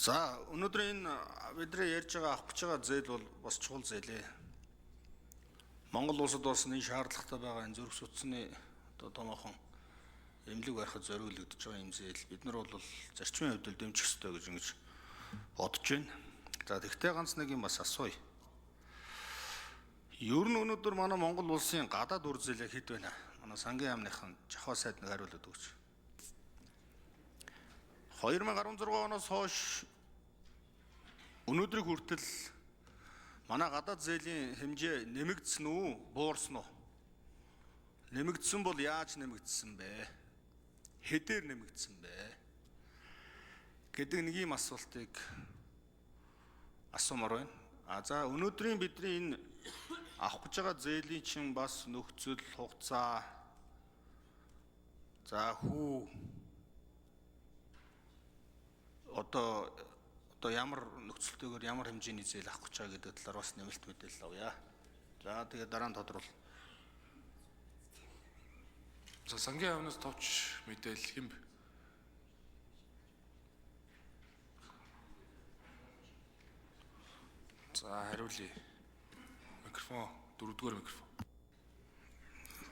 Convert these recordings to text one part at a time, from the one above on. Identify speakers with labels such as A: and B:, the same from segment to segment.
A: За өнөөдөр энэ бидний ярьж байгаа авах гэж байгаа зээл бол бас чухал зээл ээ. Монгол улсад бас нэг шаардлагатай байгаа энэ зүрх судасны одоо томоохон эмнэлэг барихад зориулагдж байгаа юм зээл. Бид нар бол зарчмын хувьд л дэмжих ёстой гэж ингэж бодож байна. За тэгтээ ганц нэг юм бас асууя. Ер нь өнөөдөр манай Монгол улсын гадаад үр зээлээ хэд байна? Манай сангийн яамныхан Жахаа сайд нэг хариулт өгч. 2016 оноос хойш өнөөдрийг хүртэл манай гадаад зээлийн хэмжээ нэмэгдсэн үү, буурсан уу? Нэмэгдсэн бол яаж нэмэгдсэн бэ? Хэдээр нэмэгдсэн бэ? Гэдэг нэг юм асуултыг асуумаар байна. За өнөөдрийн бидний энэ авах гэж байгаа зээлийн чинь бас нөхцөл хугацаа за одоо ямар нөхцөлтэйгээр ямар хэмжээний зээл авах гэж байгаа гэдэг талаар бас нэмэлт мэдээлэл авъя. За тэгээд дараа нь тодорхойл.
B: За сангийн яамнаас товч мэдээлэл хэм бэ? За хариулъя. Микрофон, дөрөвдүгээр микрофон.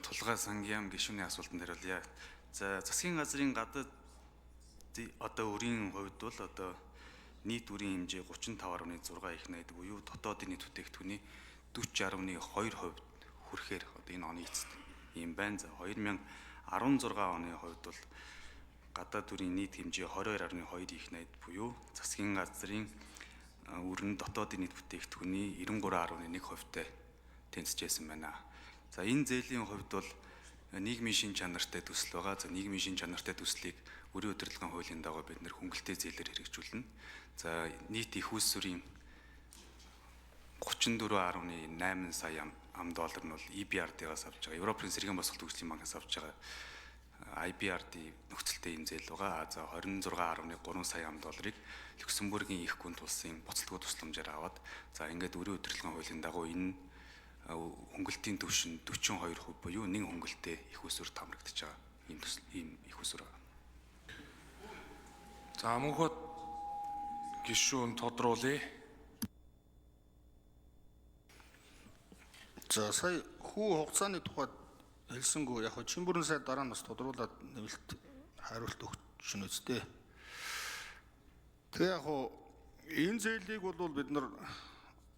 C: Тулгай сангийн яам гишүүний асуултанд хариулъя. За засгийн газрын гадаад одоо өрийн хувьд бол одоо нийт өрийн хэмжээ 35.6 их найд буюу дотоодын нийт бүтээгдэхүүний 40.2% хүрэхээр одоо энэ оны эцэст юм байна. За 2016 оны хувьд бол гадаад өрийн нийт хэмжээ 22.2 их найд буюу засгийн газрын өрн дотоодын нийт бүтээгдэхүүний 93.1%-тай тэнцэжсэн байна. За энэ зээлийн хувьд бол нийгмийн шин чанартай төсөл байгаа. За нийгмийн шин чанартай төслийг өрийн удирдлагын хуулийн дагуу бид нэр хөнгөлтэй зээлээр хэрэгжүүлнэ. За нийт их үйлсвэрийн 34.8 сая ам доллар нь бол EBRD-гаас авч байгаа. Европын сэргээн босгол төгслийн банкаас авч байгаа IBRD нөхцөлтэй энэ зээл байгаа. За 26.3 сая ам долларыг Люксембургийн их гүн улсын боцлогоо тусламжаар аваад за ингээд өрийн удирдлагын хуулийн дагуу энэ хөнгөлтийн түвшин 42% буюу нэг хөнгөлтэй их усүр хамрагдаж байгаа. Ийм их усүр байгаа.
B: За мөнхөд гишүүн тодруулъя.
A: За сая хугацааны тухайд хэлсэнгүү яг чин бүрэн сайд дараа нь бас тодруулаад нэмэлт хариулт өгч нь үстэй. Тэгээ яг энэ зээлийг бол бид нар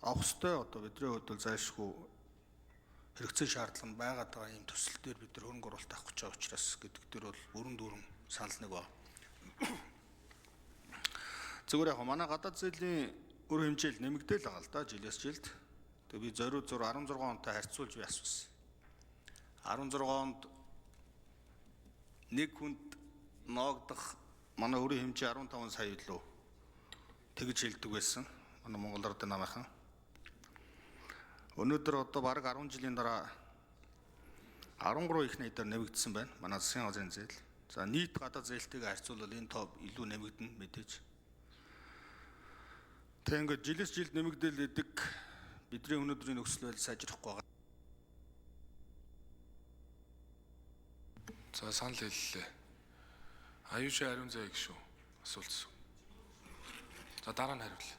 A: авах ёстой одоо бидний хувьд бол зайлшгүй хэрэгцээ шаардлага нь байгаад байгаа юм төсөл дээр бид нар хөрөнгө оруулалт авах гэж байгаа учраас гэдэг дээр бол бүрэн дүүрэн санал нэг ба. Зүгээр яг манай гадаад зээлийн өр хэмжээл нэмэгдээл байгаа л да жилээс жилд. Тэгээ би зориуд 16 онтой харьцуулж би асуусан. 16 онд нэг хүнд ноогдох манай өрийн хэмжээ 15 сая илүү тэгж хэлдэг байсан. Манай Монгол Ардын намынхан. Өнөөдөр одоо бараг 10 жилийн дараа 13 их найдаар нэмэгдсэн байна. Манай засгийн газрын зээл. За нийт гадаад зээлтэйгээ харьцуулбал энэ тоо илүү нэмэгдэнэ мэдээж. Тэг ингээд жилээс жилд нэмэгдээл идэг бидний өнөөдрийн нөхцөл байдал сайжрахгүй байгаа.
B: За санал хэллээ. Аюуши ариун зай гişүү асуулт. За дараа нь хариулъя.